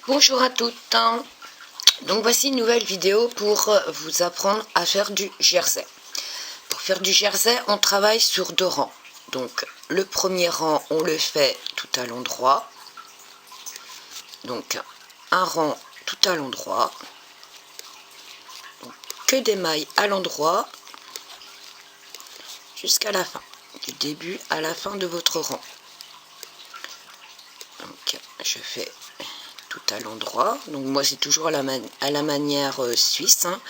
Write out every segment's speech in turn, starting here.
Bonjour à toutes. Donc voici une nouvelle vidéo pour vous apprendre à faire du jersey. Pour faire du jersey, on travaille sur 2 rangs. Donc le premier rang, on le fait tout à l'endroit. Donc un rang tout à l'endroit. Que des mailles à l'endroit jusqu'à la fin, du début à la fin de votre rang. Donc je fais tout à l'endroit. Donc moi c'est toujours à la manière suisse, hein,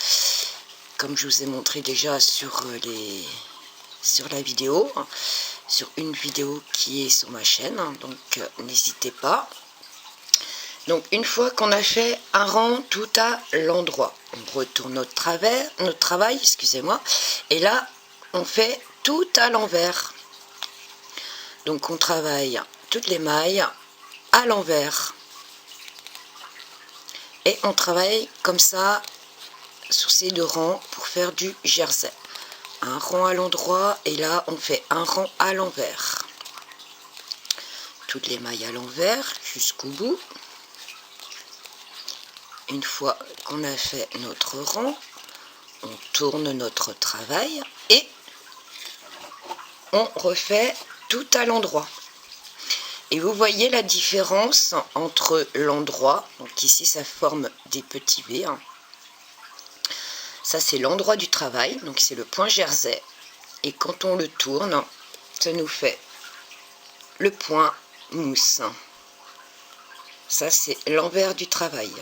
comme je vous ai montré déjà sur la vidéo, hein, sur une vidéo qui est sur ma chaîne, hein, donc n'hésitez pas. Donc une fois qu'on a fait un rang tout à l'endroit, on retourne notre travail, excusez-moi, et là on fait tout à l'envers. Donc on travaille toutes les mailles à l'envers et on travaille comme ça sur ces 2 rangs pour faire du jersey. Un rang à l'endroit et là on fait un rang à l'envers. Toutes les mailles à l'envers jusqu'au bout. Une fois qu'on a fait notre rang, on tourne notre travail et on refait tout à l'endroit. Et vous voyez la différence entre l'endroit, donc ici ça forme des petits V, hein. Ça c'est l'endroit du travail, donc c'est le point jersey, et quand on le tourne, ça nous fait le point mousse. Ça c'est l'envers du travail.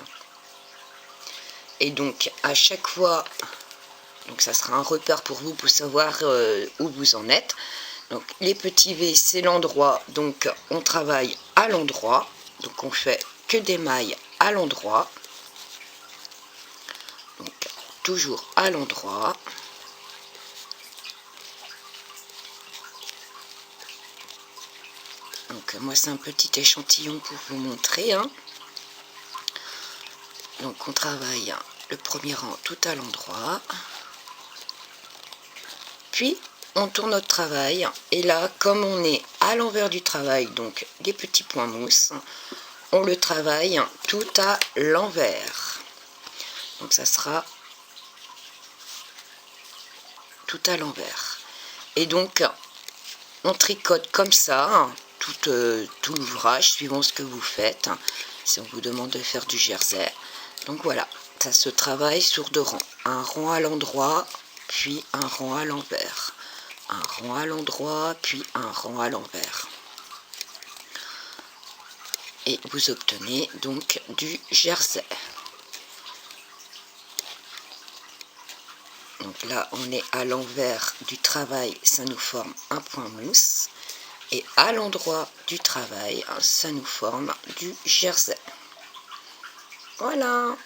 Et donc à chaque fois, donc ça sera un repère pour vous pour savoir où vous en êtes. Donc les petits V c'est l'endroit, donc on travaille à l'endroit, donc on fait que des mailles à l'endroit, donc toujours à l'endroit. Donc moi c'est un petit échantillon pour vous montrer, hein. Donc on travaille le premier rang tout à l'endroit, puis on tourne notre travail, et là comme on est à l'envers du travail, donc les petits points mousse, on le travaille tout à l'envers. Donc ça sera tout à l'envers. Et donc on tricote comme ça tout l'ouvrage suivant ce que vous faites, si on vous demande de faire du jersey. Donc voilà, ça se travaille sur 2 rangs, un rang à l'endroit puis un rang à l'envers, un rang à l'endroit puis un rang à l'envers, et vous obtenez donc du jersey. Donc là on est à l'envers du travail, ça nous forme un point mousse, et à l'endroit du travail ça nous forme du jersey. Voilà.